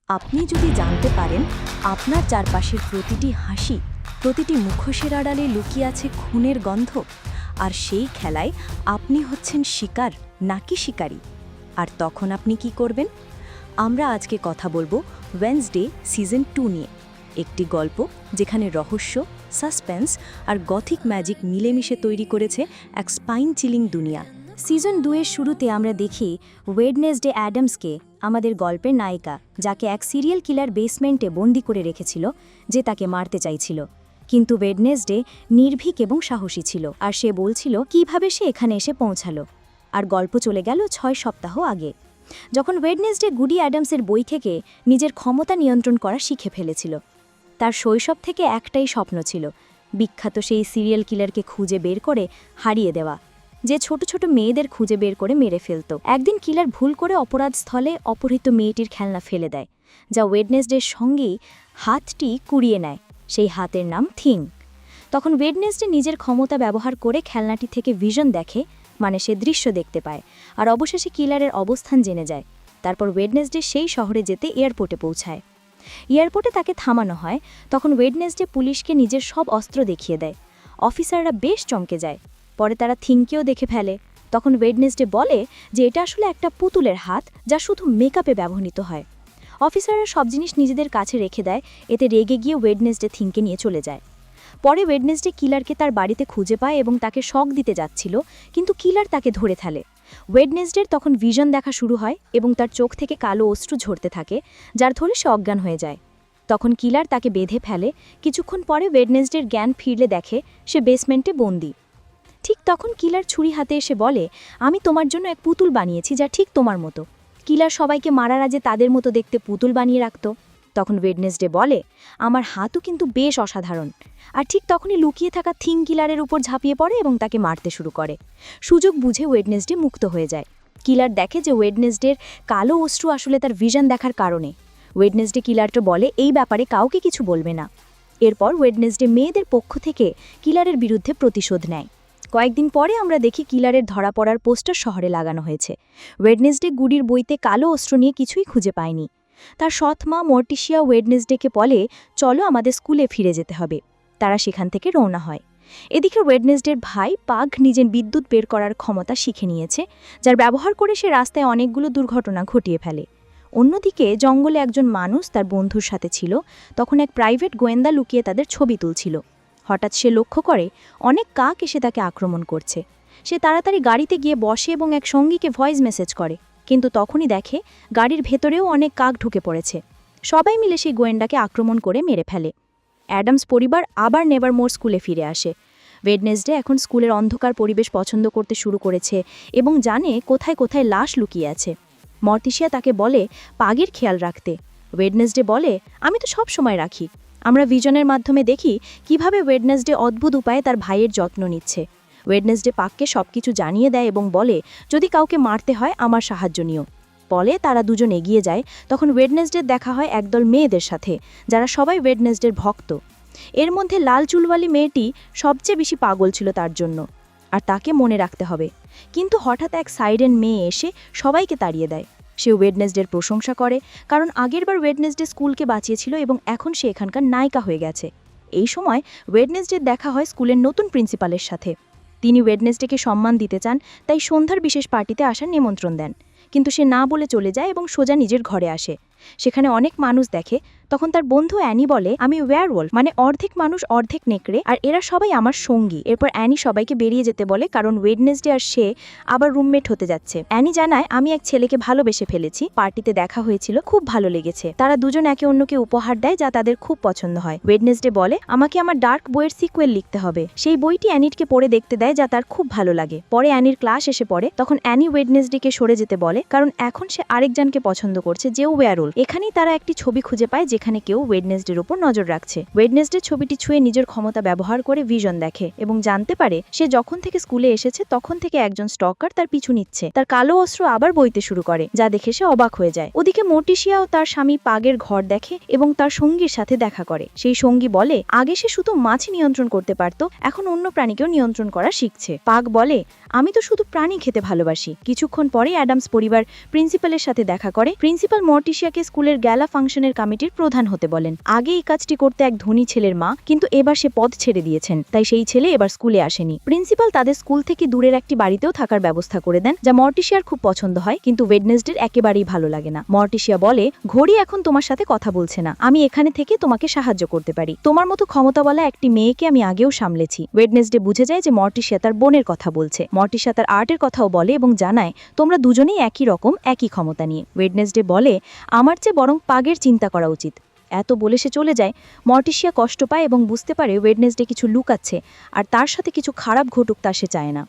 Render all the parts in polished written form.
আপনি যদি জানতে পারেন আপনার চারপাশের প্রতিটি হাসি, প্রতিটি মুখোশের আড়ালে লুকিয়ে আছে খুনের গন্ধ, আর সেই খেলায় আপনি হচ্ছেন শিকার নাকি শিকারী, আর তখন আপনি কি করবেন? আমরা আজকে কথা বলবো ওয়েডনেসডে সিজন 2 নিয়ে, একটি গল্প যেখানে রহস্য, সাসপেন্স আর গথিক ম্যাজিক মিলেমিশে তৈরি করেছে এক স্পাইন চিলিং দুনিয়া। সিজন 2 এর শুরুতে আমরা দেখি ওয়েডনেসডে অ্যাডামসকে, আমাদের গল্পের নায়িকা, যাকে এক সিরিয়াল কিলার বেসমেন্টে বন্দি করে রেখেছিল, যে তাকে মারতে চাইছিল। কিন্তু ওয়েডনেসডে নির্ভীক এবং সাহসী ছিল, আর সে বলছিল কিভাবে সে এখানে এসে পৌঁছালো। আর গল্প চলে গেল 6 সপ্তাহ আগে, যখন ওয়েডনেসডে গুডি অ্যাডামসের বই থেকে নিজের ক্ষমতা নিয়ন্ত্রণ করা শিখে ফেলেছিল। তার শৈশব থেকে একটাই স্বপ্ন ছিল, বিখ্যাত সেই সিরিয়াল কিলারকে খুঁজে বের করে হারিয়ে দেওয়া, যে ছোট ছোট মেয়েদের খুঁজে বের করে মেরে ফেলত। একদিন কিলার ভুল করে অপরাধস্থলে অপহৃত মেয়েটির খেলনা ফেলে দেয়, যা ওয়েডনেসডের সঙ্গেই হাতটি কুড়িয়ে নেয়। সেই হাতের নাম থিং। তখন ওয়েডনেসডে নিজের ক্ষমতা ব্যবহার করে খেলনাটি থেকে ভিশন দেখে, মানে সে দৃশ্য দেখতে পায়, আর অবশেষে কিলারের অবস্থান জেনে যায়। তারপর ওয়েডনেসডে সেই শহরে যেতে এয়ারপোর্টে পৌঁছায়। এয়ারপোর্টে তাকে থামানো হয়। তখন ওয়েডনেসডে পুলিশকে নিজের সব অস্ত্র দেখিয়ে দেয়। অফিসাররা বেশ চমকে যায়। পরে তারা থিংকেও দেখে ফেলে। তখন ওয়েডনেসডে বলে যে এটা আসলে একটা পুতুলের হাত, যা শুধু মেকআপে ব্যবহৃত হয়। অফিসাররা সব জিনিস নিজেদের কাছে রেখে দেয়। এতে রেগে গিয়ে ওয়েডনেসডে থিংকে নিয়ে চলে যায়। পরে ওয়েডনেসডে কিলারকে তার বাড়িতে খুঁজে পায় এবং তাকে শক দিতে যাচ্ছিল, কিন্তু কিলার তাকে ধরে ফেলে। ওয়েডনেসডের তখন ভিশন দেখা শুরু হয় এবং তার চোখ থেকে কালো অশ্রু ঝরতে থাকে, যার ধরে সে অজ্ঞান হয়ে যায়। তখন কিলার তাকে বেঁধে ফেলে। কিছুক্ষণ পরে ওয়েডনেসডের জ্ঞান ফিরলে দেখে সে বেসমেন্টে বন্দী। ঠিক তখন কিলার ছুরি হাতে এসে বলে, আমি তোমার জন্য এক পুতুল বানিয়েছি যা ঠিক তোমার মতো। কিলার সবাইকে মারার আগে তাদের মতো দেখতে পুতুল বানিয়ে রাখত। তখন ওয়েডনেসডে বলে, আমার হাতও কিন্তু বেশ অসাধারণ। আর ঠিক তখনই লুকিয়ে থাকা থিং কিলারের উপর ঝাঁপিয়ে পড়ে এবং তাকে মারতে শুরু করে। সুযোগ বুঝে ওয়েডনেসডে মুক্ত হয়ে যায়। কিলার দেখে যে ওয়েডনেসডের কালো অশ্রু আসলে তার ভিশন দেখার কারণে। ওয়েডনেসডে কিলারটা বলে এই ব্যাপারে কাউকে কিছু বলবে না। এরপর ওয়েডনেসডে মেয়েদের পক্ষ থেকে কিলারের বিরুদ্ধে প্রতিশোধ নেয়। কয়েকদিন পরে আমরা দেখি কিলারের ধরা পড়ার পোস্টার শহরে লাগানো হয়েছে। ওয়েডনেসডে গুডির বইতে কালো অস্ত্র নিয়ে কিছুই খুঁজে পায়নি। তার সৎ মা মর্টিশিয়া ওয়েডনেসডেকে বলে, চলো আমাদের স্কুলে ফিরে যেতে হবে। তারা সেখান থেকে রওনা হয়। এদিকে ওয়েডনেসডের ভাই পাগ নিজের বিদ্যুৎ বের করার ক্ষমতা শিখে নিয়েছে, যার ব্যবহার করে সে রাস্তায় অনেকগুলো দুর্ঘটনা ঘটিয়ে ফেলে। অন্যদিকে জঙ্গলে একজন মানুষ তার বন্ধুর সাথে ছিল। তখন এক প্রাইভেট গোয়েন্দা লুকিয়ে তাদের ছবি তুলছিল। হঠাৎ সে লক্ষ্য করে অনেক কাক এসে তাকে আক্রমণ করছে। সে তাড়াতাড়ি গাড়িতে গিয়ে বসে এবং এক সঙ্গীকে ভয়েস মেসেজ করে, কিন্তু তখনই দেখে গাড়ির ভেতরেও অনেক কাক ঢুকে পড়েছে। সবাই মিলে সেই গোয়েন্দাকে আক্রমণ করে মেরে ফেলে। অ্যাডামস পরিবার আবার নেভারমোর স্কুলে ফিরে আসে। ওয়েডনেসডে এখন স্কুলের অন্ধকার পরিবেশ পছন্দ করতে শুরু করেছে এবং জানে কোথায় কোথায় লাশ লুকিয়ে আছে। মর্টিশিয়া তাকে বলে পাগের খেয়াল রাখতে। ওয়েডনেসডে বলে, আমি তো সব সময় রাখি। আমরা ভিশনের মাধ্যমে দেখি কিভাবে ওয়েডনেসডে অদ্ভুত উপায়ে তার ভাইয়ের যত্ন নিচ্ছে। ওয়েডনেসডে পাককে সবকিছু জানিয়ে দেয় এবং বলে, যদি কাউকে মারতে হয় আমার সাহায্য নিও। বলে তারা দুজন এগিয়ে যায়। তখন ওয়েডনেসডের দেখা হয় একদল মেয়েদের সাথে, যারা সবাই ওয়েডনেসডের ভক্ত। এর মধ্যে লাল চুলওয়ালি মেয়েটি সবচেয়ে বেশি পাগল ছিল তার জন্য, আর তাকে মনে রাখতে হবে। কিন্তু হঠাৎ এক সাইরেন মেয়ে এসে সবাইকে তাড়িয়ে দেয়। সে ওয়েডনেসডের প্রশংসা করে, কারণ আগেরবার ওয়েডনেসডে স্কুলকে বাঁচিয়েছিল এবং এখন সে এখানকার নায়িকা হয়ে গেছে। এই সময় ওয়েডনেসডের দেখা হয় স্কুলের নতুন প্রিন্সিপালের সাথে। তিনি ওয়েডনেসডেকে সম্মান দিতে চান, তাই সন্ধ্যার বিশেষ পার্টিতে আসার নিমন্ত্রণ দেন। কিন্তু সে না বলে চলে যায় এবং সোজা নিজের ঘরে আসে। সেখানে অনেক মানুষ দেখে। তখন তার বন্ধু অ্যানি বলে, আমি ওয়্যারওলফ, মানে অর্ধেক মানুষ অর্ধেক নেকড়ে, আর এরা সবাই আমার সঙ্গী। এরপর অ্যানি সবাইকে বেরিয়ে যেতে বলে, কারণ ওয়েডনেসডে আর সে আবার রুমমেট হতে যাচ্ছে। অ্যানি জানায়, আমি এক ছেলেকে ভালোবেসে ফেলেছি, পার্টিতে দেখা হয়েছিল, খুব ভালো লেগেছে। তারা দুজন একে অন্যকে উপহার দেয়, যা তাদের খুব পছন্দ হয়। ওয়েডনেসডে বলে, আমাকে আমার ডার্ক বইয়ের সিকুয়েল লিখতে হবে। সেই বইটি অ্যানিটকে পড়ে দেখতে দেয়, যা তার খুব ভালো লাগে। পরে অ্যানির ক্লাস এসে পড়ে। তখন অ্যানি ওয়েডনেসডেকে সরে যেতে বলে, কারণ এখন সে আরেকজনকে পছন্দ করছে, যে ওয়্যারওলফ। এখানেই তারা একটি ছবি খুঁজে পায় যেখানে কেউ ওয়েডনেসডের উপর নজর রাখছে। ওয়েডনেসডে ছবিটি ছুঁয়ে নিজের ক্ষমতা ব্যবহার করে ভিশন দেখে এবং জানতে পারে সে যখন থেকে স্কুলে এসেছে তখন থেকে একজন স্টকার তার পিছু নিচ্ছে। তার কালো অস্ত্র আবার বইতে শুরু করে, যা দেখে সে অবাক হয়ে যায়। ওদিকে মর্টিশিয়াও তার স্বামী পাগের ঘর দেখে এবং তার সঙ্গীর সাথে দেখা করে। সেই সঙ্গী বলে, আগে সে শুধু মাছ নিয়ন্ত্রণ করতে পারত, এখন অন্য প্রাণীকেও নিয়ন্ত্রণ করা শিখছে। পাগ বলে, আমি তো শুধু প্রাণী খেতে ভালোবাসি। কিছুক্ষণ পরে অ্যাডামস পরিবার প্রিন্সিপালের সাথে দেখা করে। প্রিন্সিপাল মর্টিশিয়াকে স্কুলের গ্যালা ফাংশনের কমিটির প্রধান হতে বলেন। আগে এই কাজটি করতে এক ধনী ছেলের মা, কিন্তু এবার সে পদ ছেড়ে দিয়েছেন, তাই সেই ছেলে এবার স্কুলে আসেনি। প্রিন্সিপাল তাদের স্কুল থেকে দূরের একটি বাড়িতেও থাকার ব্যবস্থা করে দেন, যা মর্টিশিয়ার খুব পছন্দ হয়, কিন্তু ওয়েডনেসডের একেবারেই ভালো লাগে না। মর্টিশিয়া বলে, ঘড়ি এখন তোমার সাথে কথা বলছে না, আমি এখানে থেকে তোমাকে সাহায্য করতে পারি। তোমার মতো ক্ষমতাওয়ালা একটি মেয়েকে আমি আগেও সামলেছি। ওয়েডনেসডে বুঝে যায় যে মর্টিশিয়া তার বোনের কথা বলছে। মর্টিশিয়া তার আর্টের কথাও বলে এবং জানায় তোমরা দুজনেই একই রকম, একই ক্ষমতা নিয়ে। ওয়েডনেসডে বলে, আমার চেয়ে বরং পাগের চিন্তা করা উচিত। এত বলে সে চলে যায়। মর্টিশিয়া কষ্ট পায় এবং বুঝতে পারে ওয়েডনেসডে কিছু লুকাচ্ছে, আর তার সাথে কিছু খারাপ ঘটুক তা সে চায় না।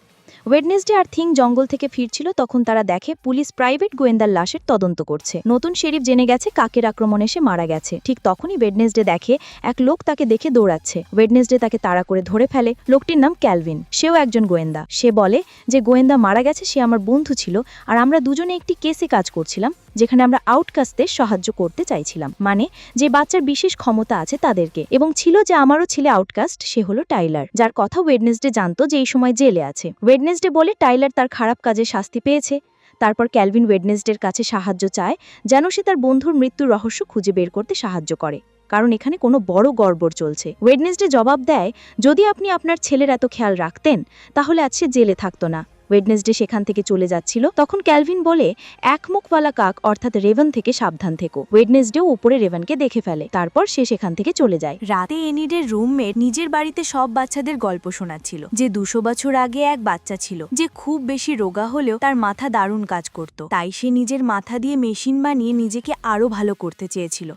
ওয়েডনেসডে আর থিং জঙ্গল থেকে ফিরছিল, তখন তারা দেখে পুলিশ প্রাইভেট গোয়েন্দার লাশের তদন্ত করছে। নতুন শেরিফ জেনে গেছে কাকের আক্রমণে সে মারা গেছে। ঠিক তখনই ওয়েডনেসডে দেখে এক লোক তাকে দেখে দৌড়াচ্ছে। ওয়েডনেসডে তাকে তাড়া করে ধরে ফেলে। লোকটির নাম ক্যালভিন, সেও একজন গোয়েন্দা। সে বলে যে গোয়েন্দা মারা গেছে, সে আমার বন্ধু ছিল, আর আমরা দুজনে একটি কেসে কাজ করছিলাম যেখানে আমরা আউটকাস্টদের সাহায্য করতে চাইছিলাম, মানে যে বাচ্চার বিশেষ ক্ষমতা আছে তাদেরকে। এবং ছিল যে আমারও ছেলে আউটকাস্ট, সে হলো টাইলার, যার কথা ওয়েডনেসডে জানতো যে এই সময় জেলে আছে। ওয়েডনেসডে বলে টাইলার তার খারাপ কাজে শাস্তি পেয়েছে। তারপর ক্যালভিন ওয়েডনেসডের কাছে সাহায্য চায় যেন সে তার বন্ধুর মৃত্যুর রহস্য খুঁজে বের করতে সাহায্য করে, কারণ এখানে কোনো বড় গড়বড় চলছে। ওয়েডনেসডে জবাব দেয়, যদি আপনি আপনার ছেলের এত খেয়াল রাখতেন তাহলে আজ সে জেলে থাকতো না। ওয়েডনেসডে সেখান থেকে চলে যাচ্ছিল, তখন ক্যালভিন বলে, একমুখওয়ালা কাক অর্থাৎ রেভেন থেকে সাবধান থেকো। ওয়েডনেসডেও উপরে রেভেনকে দেখে ফেলে, তারপর সে সেখান থেকে চলে যায়। রাতে এনিডের রুমমেট নিজের বাড়িতে সব বাচ্চাদের গল্প শোনাচ্ছিল যে 200 বছর আগে এক বাচ্চা ছিল যে খুব বেশি রোগা হলেও তার মাথা দারুণ কাজ করত। তাই সে নিজের মাথা দিয়ে মেশিন বানিয়ে নিজেকে আরো ভালো করতে চেয়েছিল।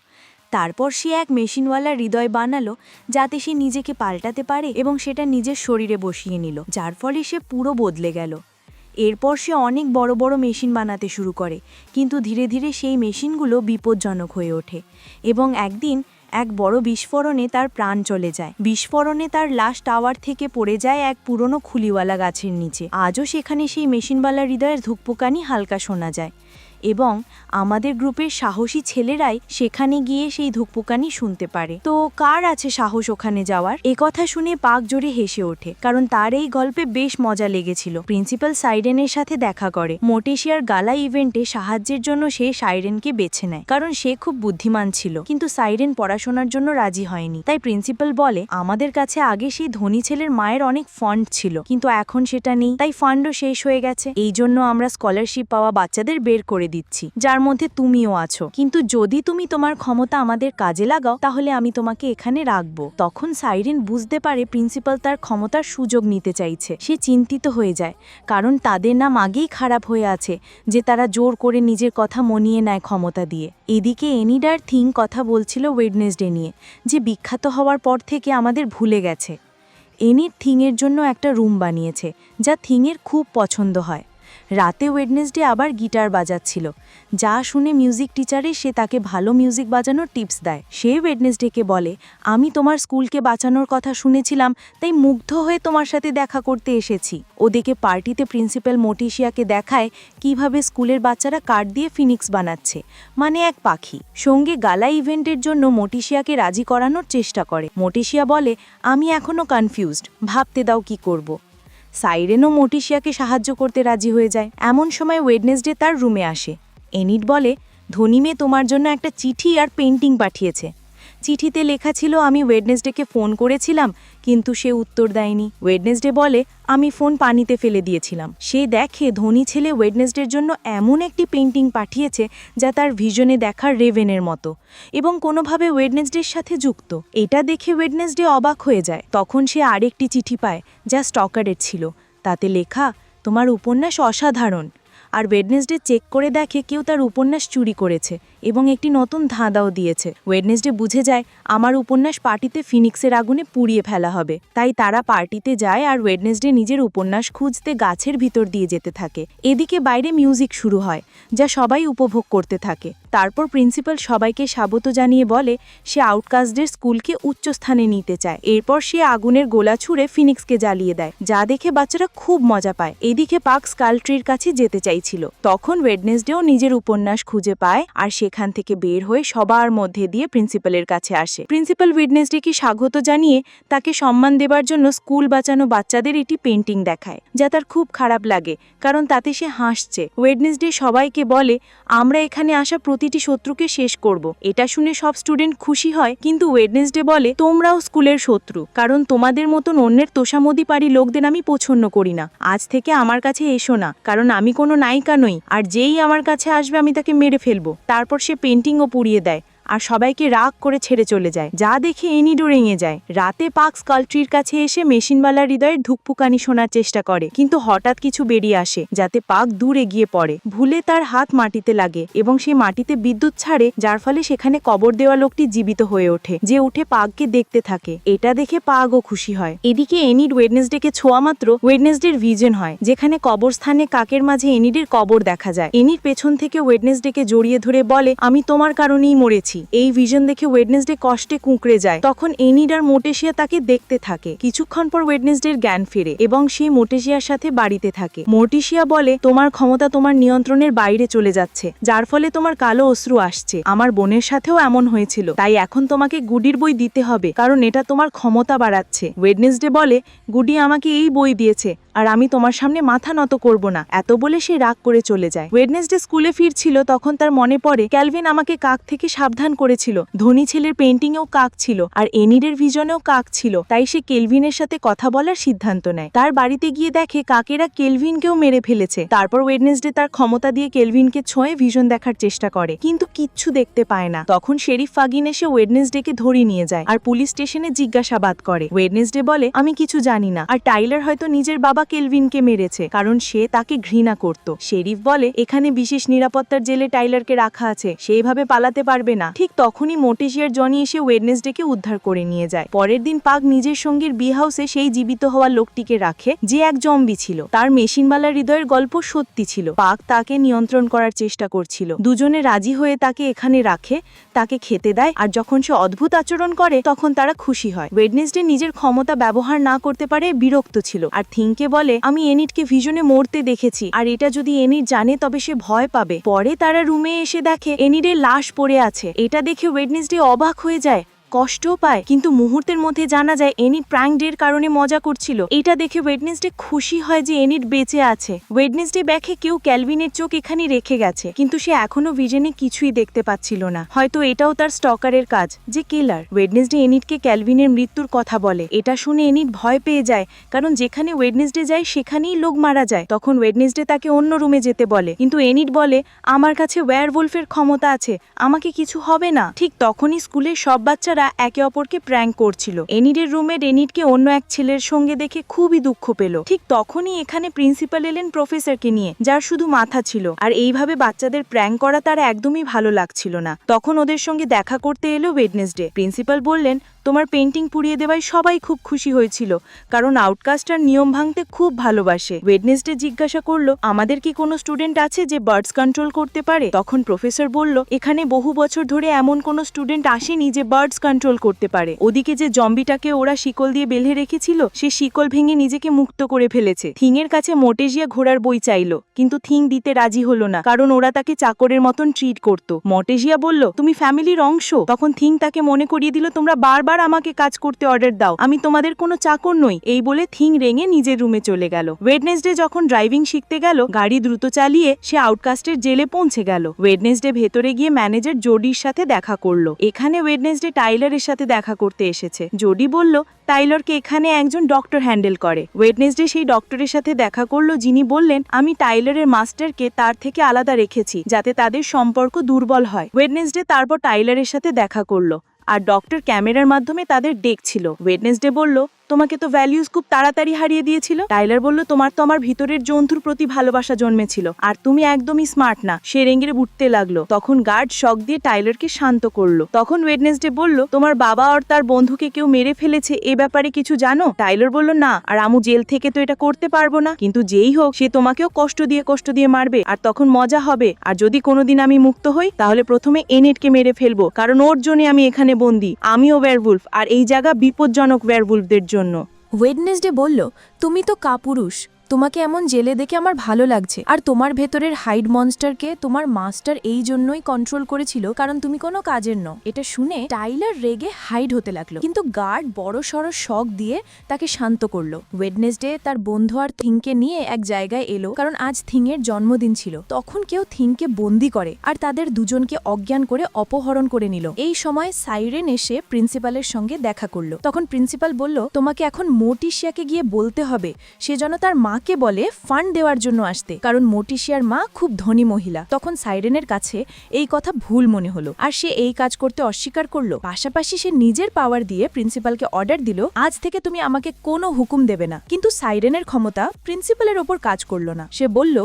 তারপর সে এক মেশিনওয়ালা হৃদয় বানালো যাতে সে নিজেকে পাল্টাতে পারে এবং সেটা নিজের শরীরে বসিয়ে নিল, যার ফলে সে পুরো বদলে গেল। এরপর সে অনেক বড় বড় মেশিন বানাতে শুরু করে, কিন্তু ধীরে ধীরে সেই মেশিনগুলো বিপজ্জনক হয়ে ওঠে এবং একদিন এক বড় বিস্ফোরণে তার প্রাণ চলে যায়। বিস্ফোরণে তার লাশ টাওয়ার থেকে পড়ে যায় এক পুরনো খুলিওয়ালা গাছের নিচে। আজও সেখানে সেই মেশিনওয়ালা হৃদয়ের ধুকপুকানি হালকা শোনা যায় এবং আমাদের গ্রুপের সাহসী ছেলেরাই সেখানে গিয়ে সেই ধুকপুকানি শুনতে পারে। তো কার আছে সাহস ওখানে যাওয়ার? একথা শুনে পাক জোরে হেসে ওঠে, কারণ তার এই গল্পে বেশ মজা লেগেছিল। প্রিন্সিপাল সাইরেনের সাথে দেখা করে। মর্টিশিয়ার গালা ইভেন্টে সাহায্যের জন্য সে সাইরেনকে বেছে নেয়, কারণ সে খুব বুদ্ধিমান ছিল, কিন্তু সাইরেন পড়াশোনার জন্য রাজি হয়নি। তাই প্রিন্সিপাল বলে, আমাদের কাছে আগে সেই ধনী ছেলের মায়ের অনেক ফান্ড ছিল, কিন্তু এখন সেটা নেই, তাই ফান্ডও শেষ হয়ে গেছে। এই জন্য আমরা স্কলারশিপ পাওয়া বাচ্চাদের বের করে দিচ্ছি, যার মধ্যে তুমিও আছো। কিন্তু যদি তুমি তোমার ক্ষমতা আমাদের কাজে লাগাও তাহলে আমি তোমাকে এখানে রাখবো। তখন সাইরেন বুঝতে পারে প্রিন্সিপাল তার ক্ষমতার সুযোগ নিতে চাইছে। সে চিন্তিত হয়ে যায়, কারণ তাদের নাম আগেই খারাপ হয়ে আছে যে তারা জোর করে নিজের কথা মনিয়ে নেয় ক্ষমতা দিয়ে। এদিকে এনিডার থিং কথা বলছিল ওয়েডনেসডে নিয়ে, যে বিখ্যাত হওয়ার পর থেকে আমাদের ভুলে গেছে। এনির থিংয়ের জন্য একটা রুম বানিয়েছে যা থিংয়ের খুব পছন্দ হয়। রাতে ওয়েডনেসডে আবার গিটার বাজাচ্ছিল, যা শুনে মিউজিক টিচারে সে তাকে ভালো মিউজিক বাজানোর টিপস দেয়। সে ওয়েডনেসডেকে বলে, আমি তোমার স্কুলকে বাঁচানোর কথা শুনেছিলাম, তাই মুগ্ধ হয়ে তোমার সাথে দেখা করতে এসেছি। ওদিকে পার্টিতে প্রিন্সিপাল মর্টিশিয়াকে দেখায় কিভাবে স্কুলের বাচ্চারা কাঠ দিয়ে ফিনিক্স বানাচ্ছে, মানে এক পাখি। সঙ্গে গালা ইভেন্টের জন্য মর্টিশিয়াকে রাজি করানোর চেষ্টা করে। মর্টিশিয়া বলে, আমি এখনো কনফিউজড, ভাবতে দাও কি করব। সাইরেনও মর্টিশিয়াকে সাহায্য করতে রাজি হয়ে যায়। এমন সময় ওয়েডনেসডে তার রুমে আসে। এনিড বলে, ধনী মেয়ে তোমার জন্য একটা চিঠি আর পেন্টিং পাঠিয়েছে। চিঠিতে লেখা ছিল, আমি ওয়েডনেসডেকে ফোন করেছিলাম কিন্তু সে উত্তর দেয়নি। ওয়েডনেসডে বলে, আমি ফোন পানিতে ফেলে দিয়েছিলাম। সে দেখে ধনী ছেলে ওয়েডনেসডের জন্য এমন একটি পেন্টিং পাঠিয়েছে যা তার ভিশনে দেখার রেভেনের মতো এবং কোনোভাবে ওয়েডনেসডের সাথে যুক্ত। এটা দেখে ওয়েডনেসডে অবাক হয়ে যায়। তখন সে আরেকটি চিঠি পায় যা স্টকারের ছিল। তাতে লেখা, তোমার উপন্যাস অসাধারণ। আর ওয়েডনেসডে চেক করে দেখে কেউ তার উপন্যাস চুরি করেছে এবং একটি নতুন ধাঁধাও দিয়েছে। ওয়েডনেসডে বুঝে যায় আমার উপন্যাস পার্টিতে ফিনিক্সের আগুনে পুড়িয়ে ফেলা হবে। তাই তারা পার্টিতে যায় আর ওয়েডনেসডে নিজের উপন্যাস খুঁজতে গাছের ভিতর দিয়ে যেতে থাকে। এদিকে বাইরে মিউজিক শুরু হয় যা সবাই উপভোগ করতে থাকে। তারপর প্রিন্সিপাল সবাইকে স্বাগত জানিয়ে বলে সে আউটকাস্টদের স্কুলকে উচ্চ স্থানে নিতে চায়। এরপর সে আগুনের গোলা ছুঁড়ে ফিনিক্সকে জ্বালিয়ে দেয়, যা দেখে বাচ্চারা খুব মজা পায়। এদিকে পাক স্কালট্রির কাছে যেতে চাইছিল। তখন ওয়েডনেসডেও নিজের উপন্যাস খুঁজে পায় আর সে সেখান থেকে বের হয়ে সবার মধ্যে দিয়ে প্রিন্সিপালের কাছে আসে। প্রিন্সিপাল ওয়েডনেসডেকে স্বাগত জানিয়ে তাকে সম্মান দেবার জন্য স্কুল বাঁচানো বাচ্চাদের একটি পেন্টিং দেখায়, যা তার খুব খারাপ লাগে কারণ তাতে সে হাসছে। ওয়েডনেসডে সবাইকে বলে, আমরা এখানে আসা প্রতিটি শত্রুকে শেষ করব। এটা শুনে সব স্টুডেন্ট খুশি হয়, কিন্তু ওয়েডনেসডে বলে, তোমরাও স্কুলের শত্রু, কারণ তোমাদের মতন অন্যের তোষামোদিপাড়ি লোকদের আমি পছন্দ করি না। আজ থেকে আমার কাছে এসো না, কারণ আমি কোনো নায়িকা নই, আর যেই আমার কাছে আসবে আমি তাকে মেরে ফেলবো। তারপর সে পেন্টিংও পুড়িয়ে দেয় আর সবাইকে রাগ করে ছেড়ে চলে যায়, যা দেখে এনিডও রেঙে যায়। রাতে পাক স্কাল্ট্রির কাছে এসে মেশিনওয়ালার হৃদয়ের ধুকপুকানি শোনার চেষ্টা করে, কিন্তু হঠাৎ কিছু বেরিয়ে আসে যাতে পাক দূর এগিয়ে পড়ে। ভুলে তার হাত মাটিতে লাগে এবং সে মাটিতে বিদ্যুৎ ছাড়ে, যার ফলে সেখানে কবর দেওয়া লোকটি জীবিত হয়ে ওঠে, যে উঠে পাককে দেখতে থাকে। এটা দেখে পাকও খুশি হয়। এদিকে এনিড ওয়েডনেসডেকে ছোঁয়া মাত্র ওয়েডনেসডের ভিজন হয়, যেখানে কবরস্থানে কাকের মাঝে এনিডের কবর দেখা যায়। এনিড পেছন থেকে ওয়েডনেসডেকে জড়িয়ে ধরে বলে, আমি তোমার কারণেই মরেছি। এই ভিশন দেখে ওয়েডনেসডে কষ্টে কুঁকড়ে যায়। তখন এনিড আর মোটেশিয়া তাকে দেখতে থাকে। কিছুক্ষণ পর ওয়েডনেসডের জ্ঞান ফেরে এবং সে মোটেশিয়ার সাথে বাড়িতে থাকে। মোটেশিয়া বলে, তোমার ক্ষমতা তোমার নিয়ন্ত্রণের বাইরে চলে যাচ্ছে, যার ফলে তোমার কালো অশ্রু আসছে। আমার বোনের সাথেও এমন হয়েছিল, তাই এখন তোমাকে গুডির বই দিতে হবে, কারণ এটা তোমার ক্ষমতা বাড়াচ্ছে। ওয়েডনেসডে বলে, গুডি আমাকে এই বই দিয়েছে আর আমি তোমার সামনে মাথা নত করব না। এত বলে সে রাগ করে চলে যায়। ওয়েডনেসডে স্কুলে ফিরছিল, তখন তার মনে পড়ে ক্যালভিন আমাকে কাক থেকে সাবধান করেছিল। ধনী ছেলের পেন্টিংয়েও কাক ছিল আর এনিডের ভিশনেও কাক ছিল, তাই সে কেলভিনের সাথে কথা বলার সিদ্ধান্ত নেয়। তার বাড়িতে গিয়ে দেখে কাকেরা কেলভিনকেও মেরে ফেলেছে। তারপর ওয়েডনেসডে তার ক্ষমতা দিয়ে কেলভিনকে ছোঁয়ে ভিশন দেখার চেষ্টা করে, কিন্তু কিচ্ছু দেখতে পায় না। তখন শেরিফ ফাগিন এসে ওয়েডনেসডেকে ধরে নিয়ে যায় আর পুলিশ স্টেশনে জিজ্ঞাসাবাদ করে। ওয়েডনেসডে বলে, আমি কিছু জানি না, আর টাইলার হয়তো নিজের বাবা কেলভিনকে মেরেছে, কারণ সে তাকে ঘৃণা করত। শেরিফ বলে, এখানে বিশেষ নিরাপত্তার জেলে টাইলারকে রাখা আছে, সেইভাবে পালাতে পারবে না। ঠিক তখনই মোটেশিয়ার জনি এসে ওয়েডনেসডেকে উদ্ধার করে নিয়ে যায়। পরের দিন পাক নিজের সঙ্গীর বি হাউসে সেই জীবিত হওয়া লোকটিকে রাখে, যে এক জম্বি ছিল। তার মেশিনওয়ালার হৃদয়ের গল্প সত্যি ছিল। পাক তাকে নিয়ন্ত্রণ করার চেষ্টা করছিল। দুজনে রাজি হয়ে তাকে এখানে রাখে, তাকে খেতে দেয়, আর যখন সে অদ্ভুত আচরণ করে তখন তারা খুশি হয়। ওয়েডনেসডে নিজের ক্ষমতা ব্যবহার না করতে পারে বিরক্ত ছিল, আর থিংকে বলে, আমি এনিডকে ভিশনে মরতে দেখেছি, আর এটা যদি এনিড জানে তবে সে ভয় পাবে। পরে তারা রুমে এসে দেখে এনিডের লাশ পড়ে আছে। এটা দেখে ওয়েডনেসডে অবাক হয়ে যায়, কষ্টও পায়, কিন্তু মুহূর্তের মধ্যে জানা যায় এনিড প্র্যাঙ্ক ডের কারণে মজা করছিল। এটা দেখে ওয়েডনেসডে খুশি হয় যে এনিড বেঁচে আছে। ওয়েডনেসডে দেখে কেউ ক্যালভিনের চোখ এখানে রেখে গেছে, কিন্তু সে এখনো ভিশনে কিছুই দেখতে পাচ্ছিল না। হয়তো এটাও তার স্টকারের কাজ, যে কিলার। ওয়েডনেসডে এনিডকে ক্যালভিনের মৃত্যুর কথা বলে। এটা শুনে এনিড ভয় পেয়ে যায়, কারণ যেখানে ওয়েডনেসডে যায় সেখানেই লোক মারা যায়। তখন ওয়েডনেসডে তাকে অন্য রুমে যেতে বলে, কিন্তু এনিড বলে, আমার কাছে ওয়্যারউলফের ক্ষমতা আছে, আমাকে কিছু হবে না। ঠিক তখনই স্কুলের সব বাচ্চারা একে অপরকে প্র্যাঙ্ক করছিল। এনিডের রুমে এনিডকে অন্য এক ছেলের সঙ্গে দেখে খুবই দুঃখ পেল। ঠিক তখনই এখানে প্রিন্সিপাল এলেন প্রফেসরকে নিয়ে, যার শুধু মাথা ছিল, আর এইভাবে বাচ্চাদের প্র্যাঙ্ক করা তার একদমই ভালো লাগছিল না। তখন ওদের সঙ্গে দেখা করতে এলো ওয়েডনেসডে। প্রিন্সিপাল বললেন, তোমার পেন্টিং পুড়িয়ে দেওয়ায় সবাই খুব খুশি হয়েছিল, কারণ আউটকাস্টার নিয়ম ভাঙতে খুব ভালোবাসে। ওয়েডনেসডে জিজ্ঞাসা করলো, আমাদের কি কোনো স্টুডেন্ট আছে যে বার্ডস কন্ট্রোল করতে পারে? তখন প্রফেসর বলল, এখানে বহু বছর ধরে এমন কোনো স্টুডেন্ট আসেনি যে বার্ডস কন্ট্রোল করতে পারে। ওদিকে যে জম্বিটাকে ওরা শিকল দিয়ে বেঁধে রেখেছিল, সে শিকল ভেঙে নিজেকে মুক্ত করে ফেলেছে। থিংয়ের কাছে মোটেশিয়া ঘোড়ার বই চাইলো, কিন্তু থিং দিতে রাজি হলো না, কারণ ওরা তাকে চাকরের মতন ট্রিট করত। মোটেশিয়া বলল, তুমি ফ্যামিলির অংশ। তখন থিং তাকে মনে করিয়ে দিল, তোমরা বারবার আমাকে কাজ করতে অর্ডার দাও, আমি তোমাদের কোনো চাকর নই। এই বলে থিং রেঙে নিজের রুমে চলে গেল। ওয়েডনেসডে যখন ড্রাইভিং শিখতে গেল, গাড়ি দ্রুত চালিয়ে সে আউটকাস্টের জেলে পৌঁছে গেল। ওয়েডনেসডে ভেতরে গিয়ে ম্যানেজার জোডির সাথে দেখা করলো। এখানে ওয়েডনেসডে টাইলারের সাথে দেখা করতে এসেছে। জোডি বলল, টাইলরকে এখানে একজন ডক্টর হ্যান্ডেল করে। ওয়েডনেসডে সেই ডক্টরের সাথে দেখা করলো, যিনি বললেন, আমি টাইলরের মাস্টারকে তার থেকে আলাদা রেখেছি, যাতে তাদের সম্পর্ক দুর্বল হয়। ওয়েডনেসডে তারপর টাইলরের সাথে দেখা করলো, আর ডক্টর ক্যামেরার মাধ্যমে তাদের দেখছিল। ওয়েডনেসডে বলল, তোমাকে তো ভ্যালিউজ খুব তাড়াতাড়ি হারিয়ে দিয়েছিল। টাইলার বলল, তোমার তো আমার ভিতরের জন্তুর প্রতি ভালোবাসা জন্মেছিল, আর তুমি একদমই স্মার্ট না। সে রেঙ্গে উঠতে লাগলো। তখন গার্ড শক দিয়ে টাইলারকে শান্ত করলো। তখন ওয়েডনেসডে বলল, তোমার বাবা আর তার বন্ধুকে কেউ মেরে ফেলেছে, এ ব্যাপারে কিছু জানো? টাইলার বলল, না, আর আমু জেল থেকে তো এটা করতে পারবো না, কিন্তু যেই হোক সে তোমাকেও কষ্ট দিয়ে মারবে, আর তখন মজা হবে। আর যদি কোনোদিন আমি মুক্ত হই, তাহলে প্রথমে এনিডকে মেরে ফেলবো, কারণ ওর জন্য আমি এখানে বন্দি। আমিও ওয়্যারউলফ, আর এই জায়গা বিপজ্জনক ওয়্যারউলফদের জন্য। ওয়েডনেসডে বলল, তুমি তো কাপুরুষ, তোমাকে এমন জেলে দেখে আমার ভালো লাগছে, আর তোমার ভেতরের হাইড মনস্টারকে তোমার মাস্টার এই জন্যই কন্ট্রোল করেছিল কারণ তুমি কোনো কাজের নও। এটা শুনে টাইলার রেগে হাইড হতে লাগলো, কিন্তু গার্ড বড়সড় শক দিয়ে তাকে শান্ত করলো। ওয়েডনেসডে তার বন্ধু আর থিংকে নিয়ে এক জায়গায় এলো, কারণ আজ থিংয়ের জন্মদিন ছিল। তখন কেউ থিংকে বন্দি করে আর তাদের দুজনকে অজ্ঞান করে অপহরণ করে নিল। এই সময় সাইরেন এসে প্রিন্সিপালের সঙ্গে দেখা করলো। তখন প্রিন্সিপাল বলল, তোমাকে এখন মোটিশিয়াকে গিয়ে বলতে হবে সে যেন তার মাকে বলে ফান্ড দেওয়ার জন্য আসতে, কারণ মোটিশিয়ার মা খুব ধনী মহিলা। তখন সাইরেনের কাছে এই কথা ভুল মনে হলো আর সে এই কাজ করতে অস্বীকার করলো। পাশাপাশি সে নিজের পাওয়ার দিয়ে প্রিন্সিপালকে অর্ডার দিল, আজ থেকে তুমি আমাকে কোনো হুকুম দেবে না। কিন্তু সাইরেনের ক্ষমতা প্রিন্সিপালের ওপর কাজ করলো না। সে বলল,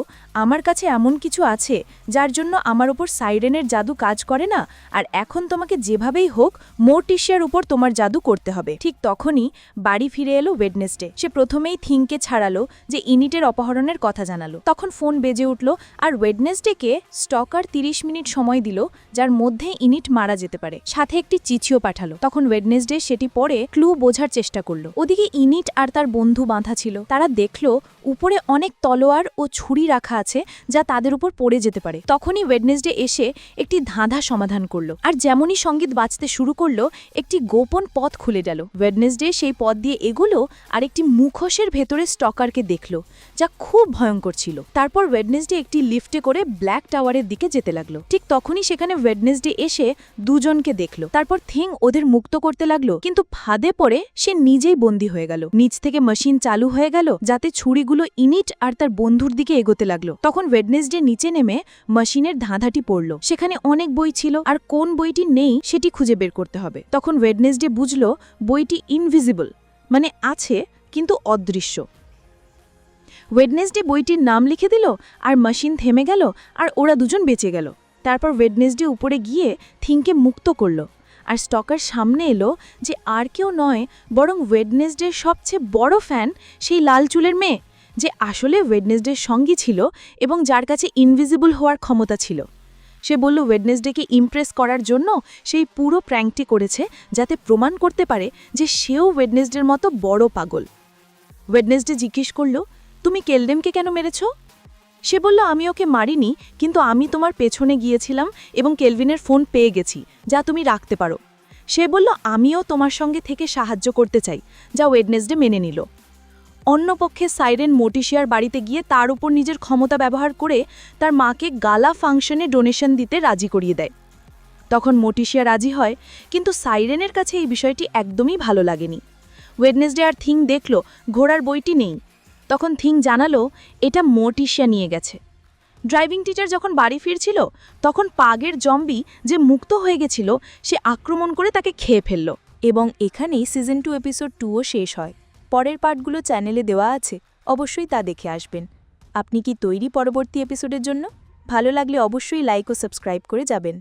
আমার কাছে এমন কিছু আছে যার জন্য আমার ওপর সাইরেনের জাদু কাজ করে না, আর এখন তোমাকে যেভাবেই হোক মোটিশিয়ার উপর তোমার জাদু করতে হবে। ঠিক তখনই বাড়ি ফিরে এলো ওয়েডনেসডে। সে প্রথমেই থিংকে ছাড়ালো যে ইনিটের অপহরণের কথা জানালো। তখন ফোন বেজে উঠল আর ওয়েডনেসডেকে স্টকার 30 মিনিট সময় দিল যার মধ্যে ইনিট মারা যেতে পারে, সাথে একটি চিঠিও পাঠালো। তখন ওয়েডনেসডে সেটি পড়ে ক্লু বোঝার চেষ্টা করলো। ওদিকে ইনিট আর তার বন্ধু বাঁধা ছিল। তারা দেখলো উপরে অনেক তলোয়ার ও ছুরি রাখা আছে যা তাদের উপর পড়ে যেতে পারে। তখনই ওয়েডনেসডে এসে একটি ধাঁধা সমাধান করলো, আর যেমনই সঙ্গীত বাজতে শুরু করলো একটি গোপন পথ খুলে গেল। ওয়েডনেসডে সেই পথ দিয়ে এগোলো আর একটি মুখোশের ভেতরে স্টকারকে দেখলো যা খুব ভয়ঙ্কর ছিল। তারপর ওয়েডনেসডে একটি লিফটে করে ব্ল্যাক টাওয়ারের দিকে যেতে লাগলো। ঠিক তখনই সেখানে ওয়েডনেসডে এসে দুজনকে দেখলো। তারপর থিং ওদের মুক্ত করতে লাগলো, কিন্তু ফাঁদে পড়ে সে নিজেই বন্দী হয়ে গেল। নিচ থেকে মেশিন চালু হয়ে গেল যাতে ছুরিগুলো ইনিট আর তার বন্ধুর দিকে এগোতে লাগলো। তখন ওয়েডনেসডে নিচে নেমে মেশিনের ধাঁধাটি পড়ল। সেখানে অনেক বই ছিল আর কোন বইটি নেই সেটি খুঁজে বের করতে হবে। তখন ওয়েডনেসডে বুঝলো বইটি ইনভিজিবল, মানে আছে কিন্তু অদৃশ্য। ওয়েডনেসডে বইটির নাম লিখে দিল আর মেশিন থেমে গেল আর ওরা দুজন বেঁচে গেল। তারপর ওয়েডনেসডে উপরে গিয়ে থিংকে মুক্ত করল আর স্টকার সামনে এলো যে আর কেউ নয় বরং ওয়েডনেসডের সবচেয়ে বড় ফ্যান, সেই লাল চুলের মেয়ে যে আসলে ওয়েডনেসডের সঙ্গী ছিল এবং যার কাছে ইনভিজিবল হওয়ার ক্ষমতা ছিল। সে বলল ওয়েডনেসডেকে ইমপ্রেস করার জন্য সেই পুরো প্র্যাঙ্কটি করেছে যাতে প্রমাণ করতে পারে যে সেও ওয়েডনেসডের মতো বড় পাগল। ওয়েডনেসডে জিজ্ঞেস করল, তুমি কেলডেমকে কেন মেরেছ? সে বলল, আমি ওকে মারিনি, কিন্তু আমি তোমার পেছনে গিয়েছিলাম এবং কেলভিনের ফোন পেয়ে গেছি যা তুমি রাখতে পারো। সে বলল, আমিও তোমার সঙ্গে থেকে সাহায্য করতে চাই, যা ওয়েডনেসডে মেনে নিল। অন্যপক্ষে সাইরেন মোটিশিয়ার বাড়িতে গিয়ে তার উপর নিজের ক্ষমতা ব্যবহার করে তার মাকে গালা ফাংশনে ডোনেশন দিতে রাজি করিয়ে দেয়। তখন মোটিশিয়া রাজি হয়, কিন্তু সাইরেনের কাছে এই বিষয়টি একদমই ভালো লাগেনি। ওয়েডনেসডে আর থিং দেখল ঘোড়ার বইটি নেই। তখন থিং জানালো এটা মোটিশিয়া নিয়ে গেছে। ড্রাইভিং টিচার যখন বাড়ি ফিরছিল তখন পাগের জম্বি যে মুক্ত হয়ে গেছিল সে আক্রমণ করে তাকে খেয়ে ফেলল। এবং এখানেই সিজন 2 এপিসোড 2ও শেষ হয়। পরের পার্টগুলো চ্যানেলে দেওয়া আছে, অবশ্যই তা দেখে আসবেন। আপনি কি তৈরি পরবর্তী এপিসোডের জন্য? ভালো লাগলে অবশ্যই লাইক ও সাবস্ক্রাইব করে যাবেন।